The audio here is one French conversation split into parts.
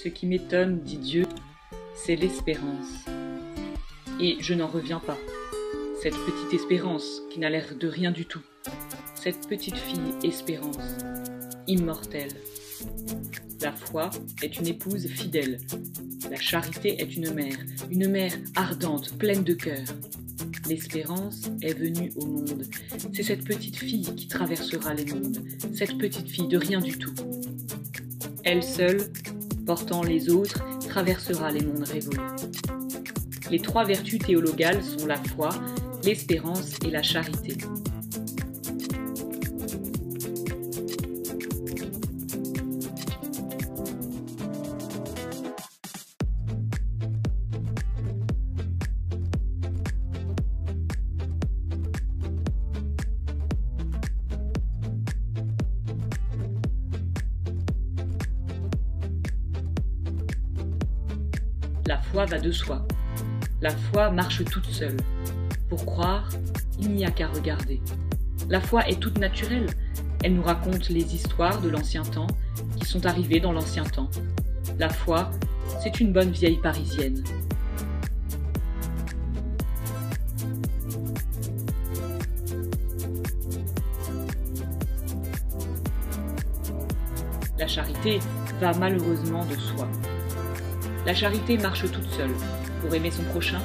Ce qui m'étonne, dit Dieu, c'est l'espérance. Et je n'en reviens pas. Cette petite espérance qui n'a l'air de rien du tout. Cette petite fille espérance, immortelle. La foi est une épouse fidèle. La charité est une mère ardente, pleine de cœur. L'espérance est venue au monde. C'est cette petite fille qui traversera les mondes, cette petite fille de rien du tout. Elle seule, portant les autres, traversera les mondes révolus. Les trois vertus théologales sont la foi, l'espérance et la charité. La foi va de soi. La foi marche toute seule. Pour croire, il n'y a qu'à regarder. La foi est toute naturelle. Elle nous raconte les histoires de l'ancien temps qui sont arrivées dans l'ancien temps. La foi, c'est une bonne vieille parisienne. La charité va malheureusement de soi. La charité marche toute seule. Pour aimer son prochain,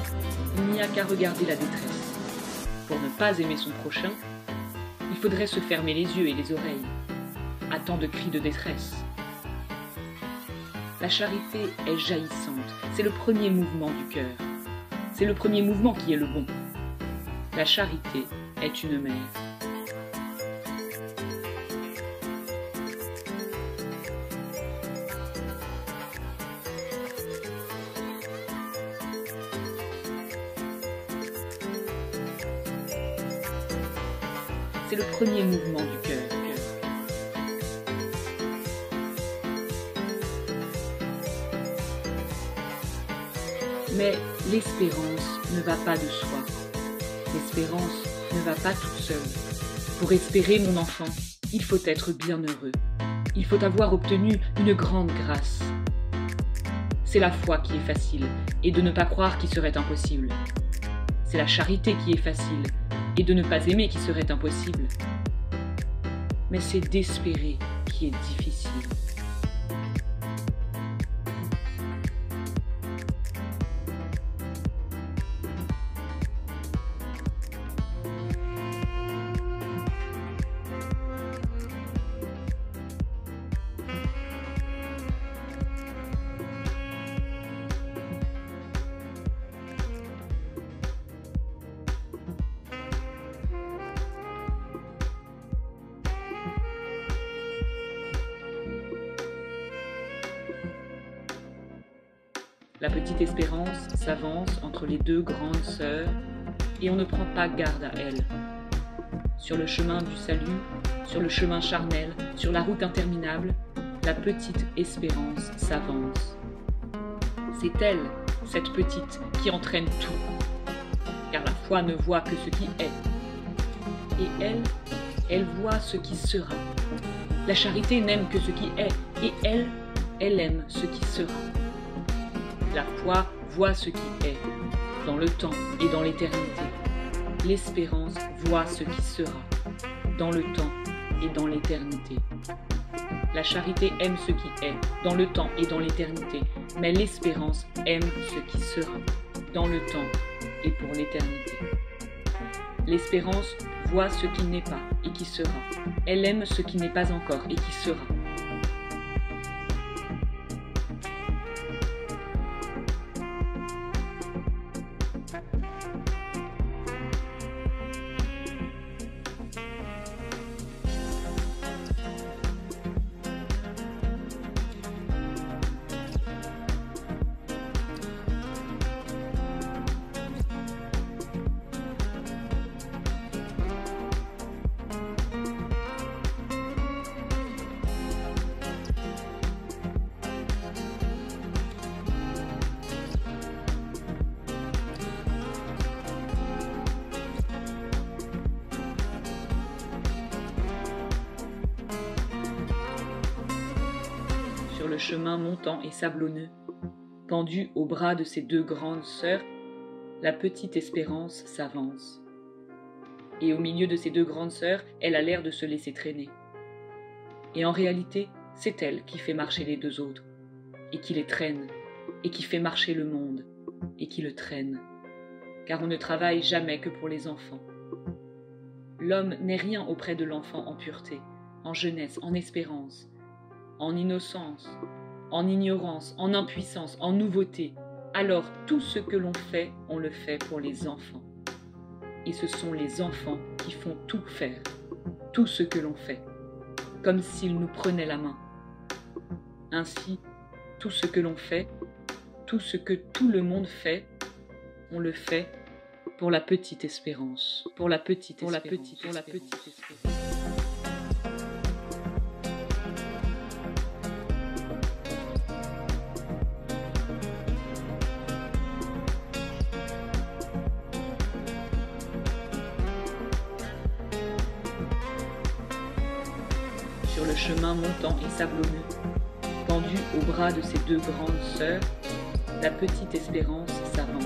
il n'y a qu'à regarder la détresse. Pour ne pas aimer son prochain, il faudrait se fermer les yeux et les oreilles, à tant de cris de détresse. La charité est jaillissante, c'est le premier mouvement du cœur. C'est le premier mouvement qui est le bon. La charité est une mère. C'est le premier mouvement du cœur. Mais l'espérance ne va pas de soi. L'espérance ne va pas toute seule. Pour espérer, mon enfant, il faut être bienheureux. Il faut avoir obtenu une grande grâce. C'est la foi qui est facile, et de ne pas croire qui serait impossible. C'est la charité qui est facile, et de ne pas aimer qui serait impossible. Mais c'est d'espérer qui est difficile. La petite Espérance s'avance entre les deux grandes sœurs et on ne prend pas garde à elle. Sur le chemin du salut, sur le chemin charnel, sur la route interminable, la petite Espérance s'avance. C'est elle, cette petite, qui entraîne tout, car la foi ne voit que ce qui est. Et elle voit ce qui sera. La charité n'aime que ce qui est, et elle aime ce qui sera. La foi voit ce qui est, dans le temps et dans l'éternité. L'espérance voit ce qui sera, dans le temps et dans l'éternité. La charité aime ce qui est, dans le temps et dans l'éternité, mais l'espérance aime ce qui sera, dans le temps et pour l'éternité. L'espérance voit ce qui n'est pas et qui sera. Elle aime ce qui n'est pas encore et qui sera. le chemin montant et sablonneux, pendue au bras de ses deux grandes sœurs, la petite Espérance s'avance. Et au milieu de ses deux grandes sœurs, elle a l'air de se laisser traîner. Et en réalité, c'est elle qui fait marcher les deux autres, et qui les traîne, et qui fait marcher le monde, et qui le traîne. Car on ne travaille jamais que pour les enfants. L'homme n'est rien auprès de l'enfant en pureté, en jeunesse, en espérance, en innocence, en ignorance, en impuissance, en nouveauté. Alors tout ce que l'on fait, on le fait pour les enfants. Et ce sont les enfants qui font tout faire, tout ce que l'on fait, comme s'ils nous prenaient la main. Ainsi, tout ce que l'on fait, tout ce que tout le monde fait, on le fait pour la petite Espérance, pour la petite Espérance. Sur le chemin montant et sablonneux, pendue au bras de ses deux grandes sœurs, la petite Espérance s'avance.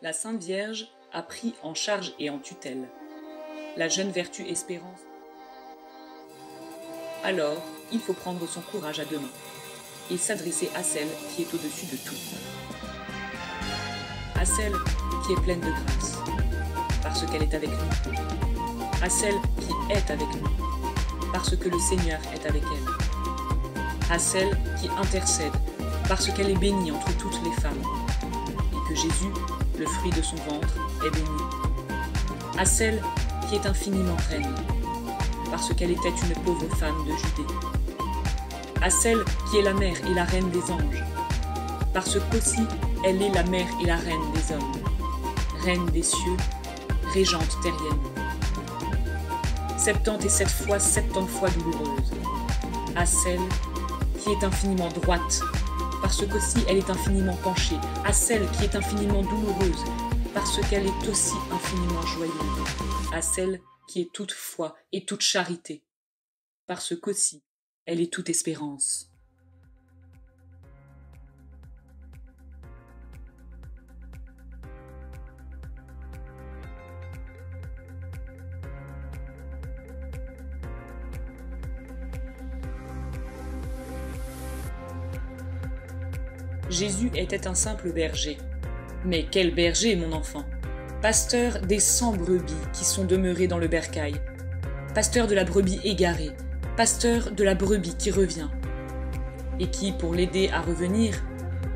La Sainte Vierge a pris en charge et en tutelle la jeune vertu Espérance. Alors, il faut prendre son courage à deux mains et s'adresser à celle qui est au-dessus de tout. À celle qui est pleine de grâce, parce qu'elle est avec nous. À celle qui est avec nous, parce que le Seigneur est avec elle. À celle qui intercède, parce qu'elle est bénie entre toutes les femmes, et que Jésus, le fruit de son ventre, est béni. À celle qui est infiniment reine, parce qu'elle était une pauvre femme de Judée. À celle qui est la mère et la reine des anges, parce qu'aussi elle est la mère et la reine des hommes, reine des cieux, régente terrienne. 77 fois 70 fois douloureuse. À celle qui est infiniment droite, parce qu'aussi elle est infiniment penchée, à celle qui est infiniment douloureuse, parce qu'elle est aussi infiniment joyeuse, à celle qui est toute foi et toute charité, parce qu'aussi elle est toute espérance. Jésus était un simple berger. Mais quel berger, mon enfant! Pasteur des 100 brebis qui sont demeurées dans le bercail. Pasteur de la brebis égarée. Pasteur de la brebis qui revient. Et qui, pour l'aider à revenir,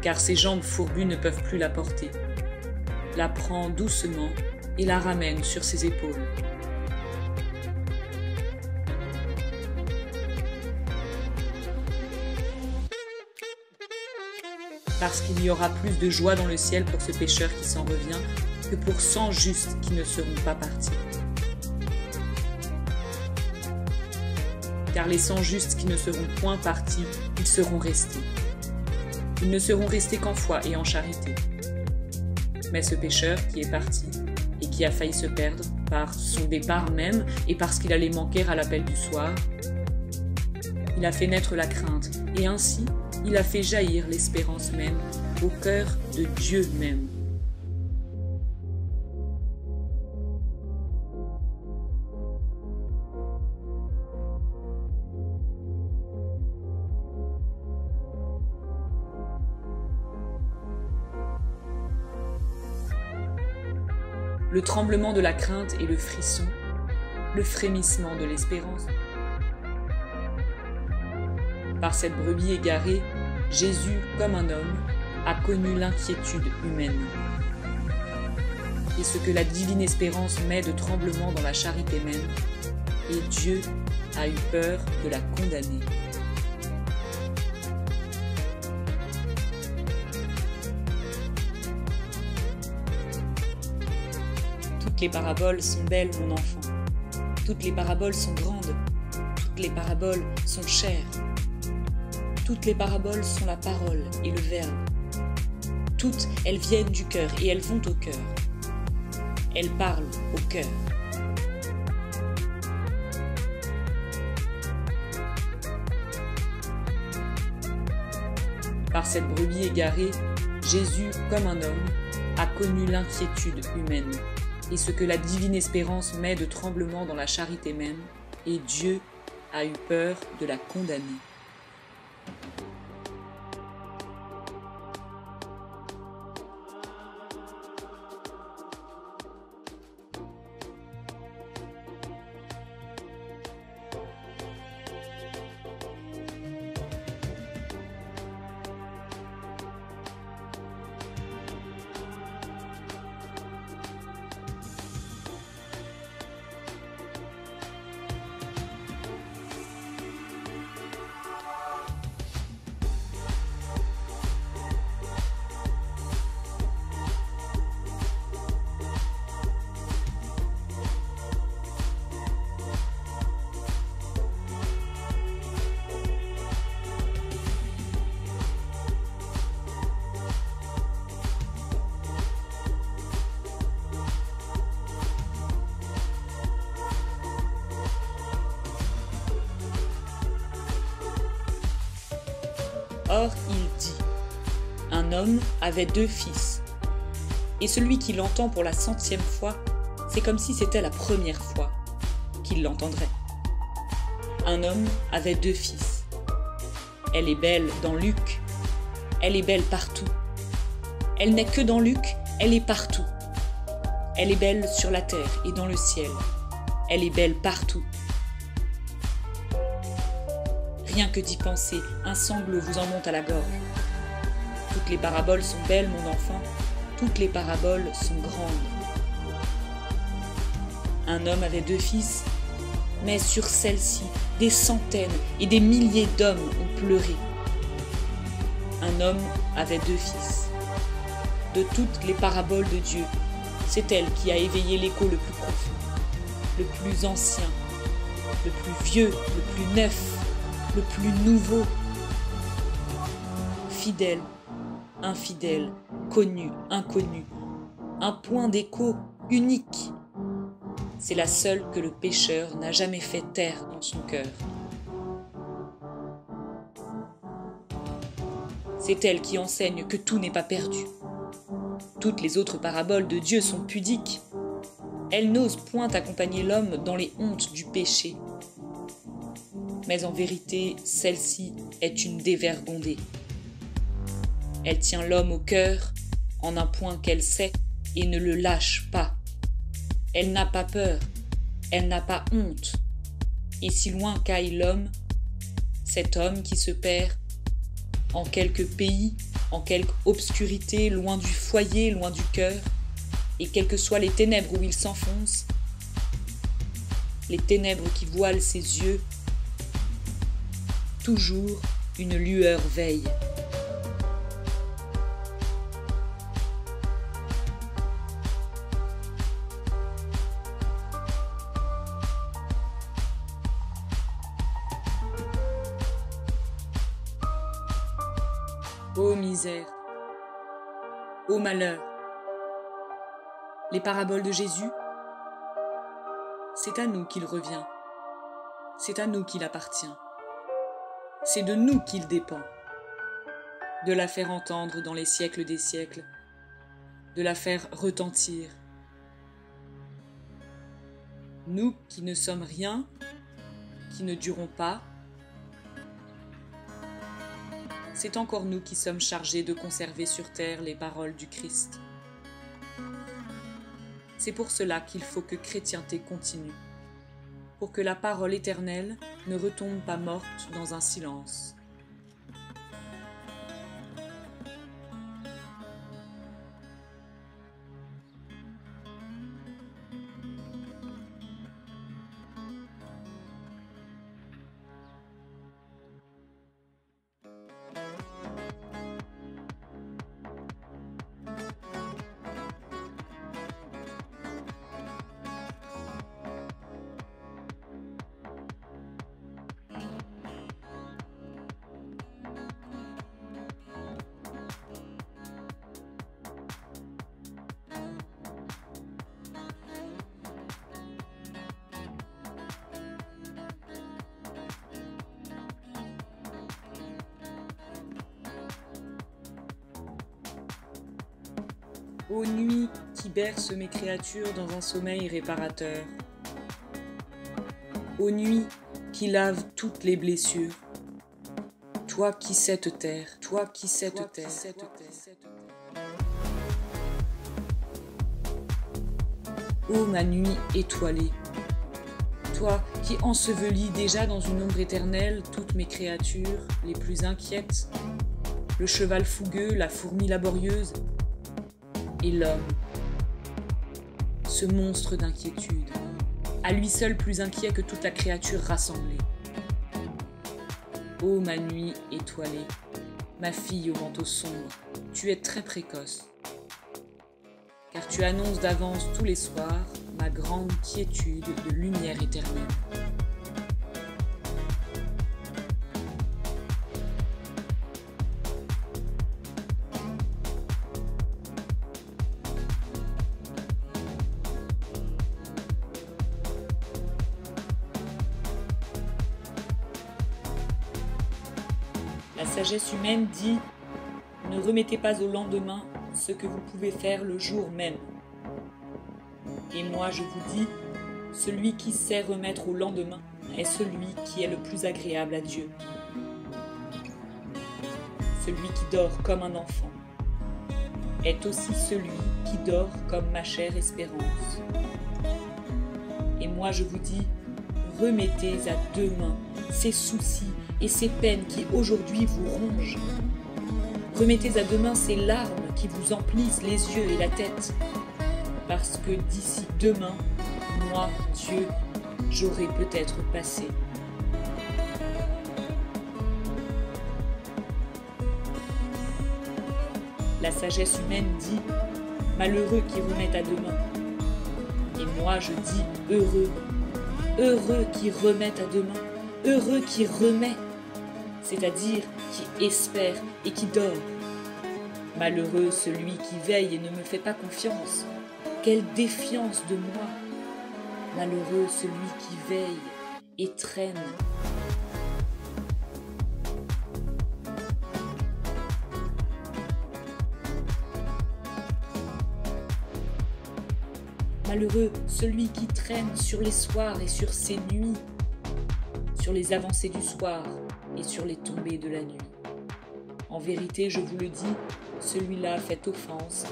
car ses jambes fourbues ne peuvent plus la porter, la prend doucement et la ramène sur ses épaules. Parce qu'il y aura plus de joie dans le ciel pour ce pécheur qui s'en revient que pour 100 justes qui ne seront pas partis. Car les 100 justes qui ne seront point partis, ils seront restés. Ils ne seront restés qu'en foi et en charité. Mais ce pécheur qui est parti et qui a failli se perdre par son départ même et parce qu'il allait manquer à l'appel du soir, il a fait naître la crainte et ainsi il a fait jaillir l'espérance même au cœur de Dieu même. Le tremblement de la crainte et le frisson, le frémissement de l'espérance. Par cette brebis égarée, Jésus, comme un homme, a connu l'inquiétude humaine. Et ce que la divine espérance met de tremblement dans la charité même, et Dieu a eu peur de la condamner. Toutes les paraboles sont belles, mon enfant. Toutes les paraboles sont grandes. Toutes les paraboles sont chères. Toutes les paraboles sont la parole et le verbe. Toutes, elles viennent du cœur et elles vont au cœur. Elles parlent au cœur. Par cette brebis égarée, Jésus, comme un homme, a connu l'inquiétude humaine et ce que la divine espérance met de tremblement dans la charité même, et Dieu a eu peur de la condamner. Or, il dit, un homme avait 2 fils, et celui qui l'entend pour la 100e fois, c'est comme si c'était la première fois qu'il l'entendrait. Un homme avait 2 fils. Elle est belle dans Luc, elle est belle partout. Elle n'est que dans Luc, elle est partout. Elle est belle sur la terre et dans le ciel. Elle est belle partout. Rien que d'y penser, un sanglot vous en monte à la gorge. Toutes les paraboles sont belles, mon enfant. Toutes les paraboles sont grandes. Un homme avait 2 fils, mais sur celle-ci, des centaines et des milliers d'hommes ont pleuré. Un homme avait 2 fils. De toutes les paraboles de Dieu, c'est elle qui a éveillé l'écho le plus profond, le plus ancien, le plus vieux, le plus neuf, le plus nouveau. Fidèle, infidèle, connu, inconnu, un point d'écho unique. C'est la seule que le pécheur n'a jamais fait taire dans son cœur. C'est elle qui enseigne que tout n'est pas perdu. Toutes les autres paraboles de Dieu sont pudiques. Elles n'osent point accompagner l'homme dans les hontes du péché. Mais en vérité, celle-ci est une dévergondée. Elle tient l'homme au cœur, en un point qu'elle sait, et ne le lâche pas. Elle n'a pas peur, elle n'a pas honte. Et si loin qu'aille l'homme, cet homme qui se perd, en quelque pays, en quelque obscurité, loin du foyer, loin du cœur, et quelles que soient les ténèbres où il s'enfonce, les ténèbres qui voilent ses yeux, toujours une lueur veille. Ô misère, ô malheur, les paraboles de Jésus, c'est à nous qu'il revient, c'est à nous qu'il appartient. C'est de nous qu'il dépend, de la faire entendre dans les siècles des siècles, de la faire retentir. Nous qui ne sommes rien, qui ne durons pas, c'est encore nous qui sommes chargés de conserver sur terre les paroles du Christ. C'est pour cela qu'il faut que chrétienté continue, pour que la parole éternelle ne retombe pas morte dans un silence. Ô nuit qui berce mes créatures dans un sommeil réparateur. Ô nuit qui lave toutes les blessures. Toi qui sais te taire, toi qui sais te taire. Ô ma nuit étoilée, toi qui ensevelis déjà dans une ombre éternelle toutes mes créatures les plus inquiètes, le cheval fougueux, la fourmi laborieuse, et l'homme, ce monstre d'inquiétude, à lui seul plus inquiet que toute la créature rassemblée. Ô ma nuit étoilée, ma fille au manteau sombre, tu es très précoce, car tu annonces d'avance tous les soirs ma grande quiétude de lumière éternelle. La sagesse humaine dit « Ne remettez pas au lendemain ce que vous pouvez faire le jour même. » Et moi je vous dis, celui qui sait remettre au lendemain est celui qui est le plus agréable à Dieu. Celui qui dort comme un enfant est aussi celui qui dort comme ma chère espérance. Et moi je vous dis, remettez à demain ces soucis et ces peines qui aujourd'hui vous rongent. Remettez à demain ces larmes qui vous emplissent les yeux et la tête. Parce que d'ici demain, moi, Dieu, j'aurai peut-être passé. La sagesse humaine dit « Malheureux qui remettent à demain ». Et moi je dis « Heureux, heureux qui remettent à demain, heureux qui remet ». C'est-à-dire qui espère et qui dort. Malheureux celui qui veille et ne me fait pas confiance. Quelle défiance de moi! Malheureux celui qui veille et traîne. Malheureux celui qui traîne sur les soirs et sur ses nuits, sur les avancées du soir et sur les tombées de la nuit. En vérité, je vous le dis, celui-là fait offense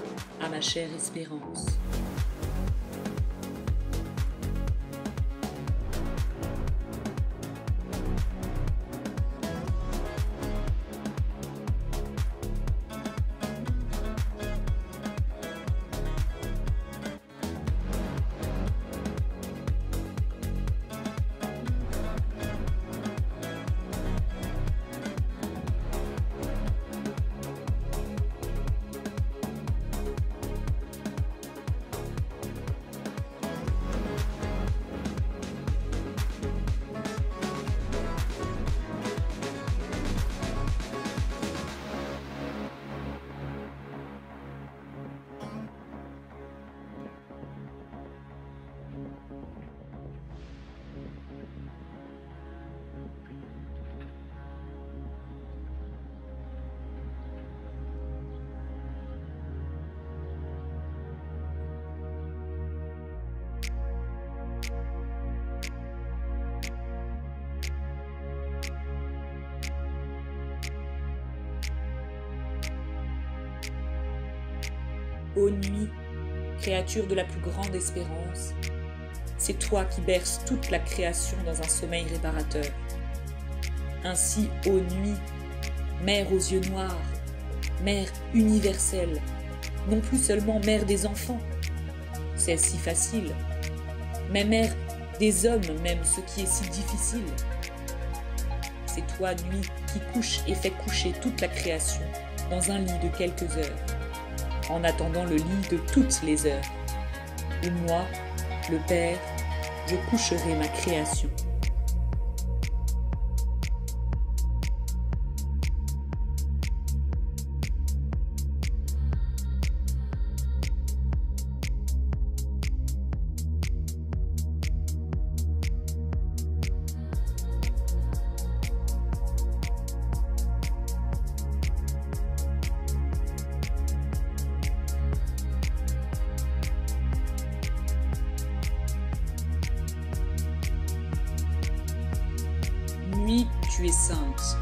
à ma chère espérance. Ô nuit, créature de la plus grande espérance, c'est toi qui berces toute la création dans un sommeil réparateur. Ainsi, ô nuit, mère aux yeux noirs, mère universelle, non plus seulement mère des enfants, c'est si facile, mais mère des hommes même, ce qui est si difficile. C'est toi, nuit, qui couche et fait coucher toute la création dans un lit de quelques heures, en attendant le lit de toutes les heures, où moi, le Père, je coucherai ma création. tu es sainte.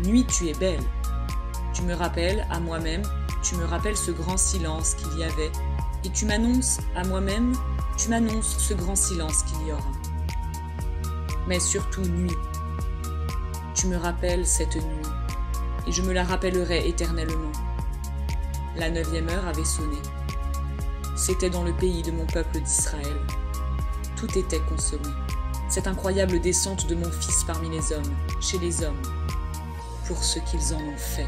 Nuit, tu es belle. Tu me rappelles à moi-même, tu me rappelles ce grand silence qu'il y avait, et tu m'annonces à moi-même, tu m'annonces ce grand silence qu'il y aura. Mais surtout nuit. Tu me rappelles cette nuit, et je me la rappellerai éternellement. La 9e heure avait sonné. C'était dans le pays de mon peuple d'Israël. Tout était consommé. Cette incroyable descente de mon Fils parmi les hommes, chez les hommes, pour ce qu'ils en ont fait.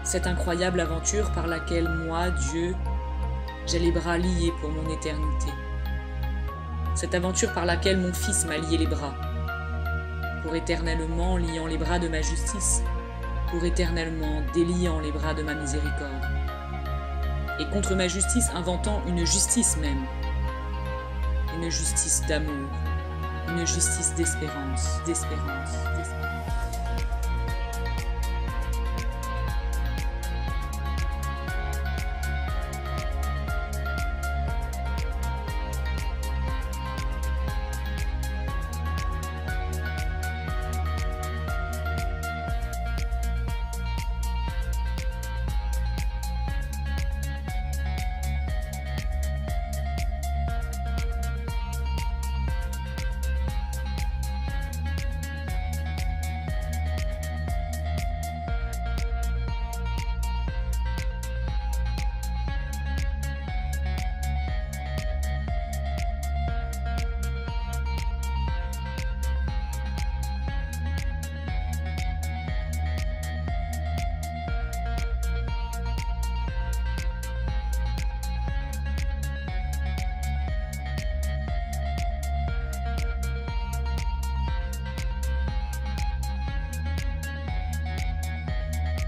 Cette incroyable aventure par laquelle moi, Dieu, j'ai les bras liés pour mon éternité. Cette aventure par laquelle mon Fils m'a lié les bras, pour éternellement liant les bras de ma justice, pour éternellement déliant les bras de ma miséricorde, et contre ma justice inventant une justice même, une justice d'amour, une justice d'espérance, d'espérance.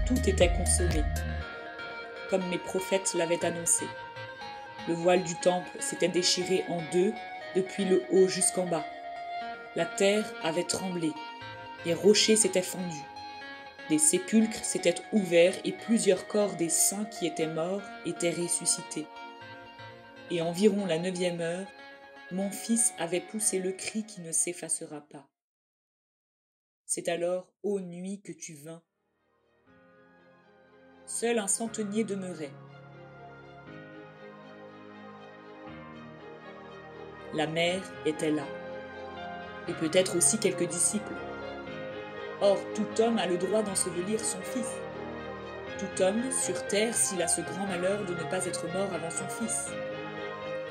Tout était consommé, comme mes prophètes l'avaient annoncé. Le voile du temple s'était déchiré en deux depuis le haut jusqu'en bas. La terre avait tremblé, les rochers s'étaient fendus, des sépulcres s'étaient ouverts et plusieurs corps des saints qui étaient morts étaient ressuscités. Et environ la 9e heure, mon Fils avait poussé le cri qui ne s'effacera pas. C'est alors, ô nuit, que tu vins. Seul un centenier demeurait. La mère était là, et peut-être aussi quelques disciples. Or, tout homme a le droit d'ensevelir son fils. Tout homme sur terre s'il a ce grand malheur de ne pas être mort avant son fils.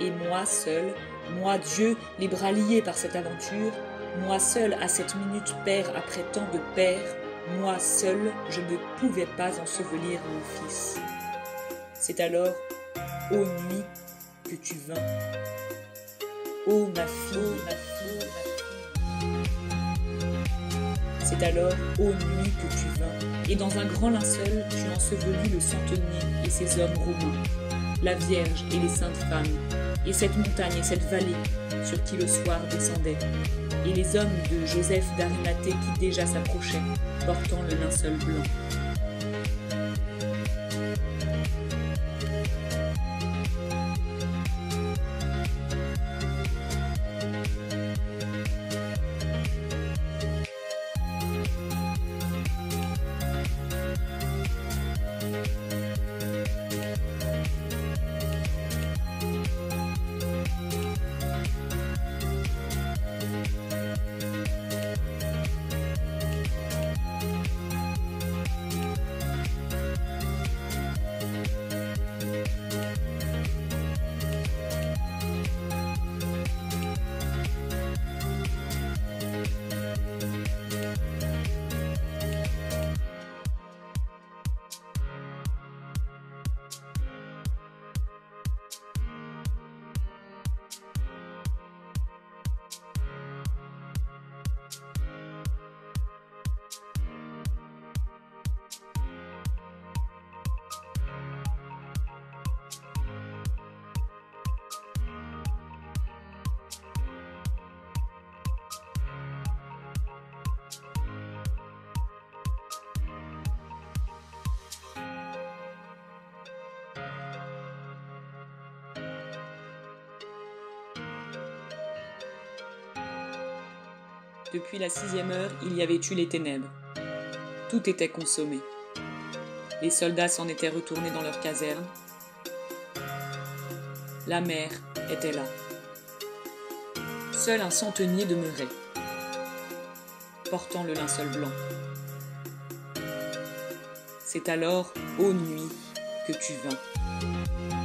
Et moi seul, moi Dieu, les bras liés par cette aventure, moi seul à cette minute père après tant de pères, moi seul, je ne pouvais pas ensevelir mon fils. C'est alors, ô nuit, que tu vins. Ô ma fille, ma fille, ma fille. C'est alors, ô nuit, que tu vins. Et dans un grand linceul, tu ensevelis le centenier et ses hommes romains, la Vierge et les saintes femmes, et cette montagne et cette vallée sur qui le soir descendait, et les hommes de Joseph d'Arimathée qui déjà s'approchaient, portant le linceul blanc. Depuis la 6e heure, il y avait eu les ténèbres. Tout était consommé. Les soldats s'en étaient retournés dans leur caserne. La mer était là. Seul un centenier demeurait, portant le linceul blanc. C'est alors, ô nuit, que tu vins.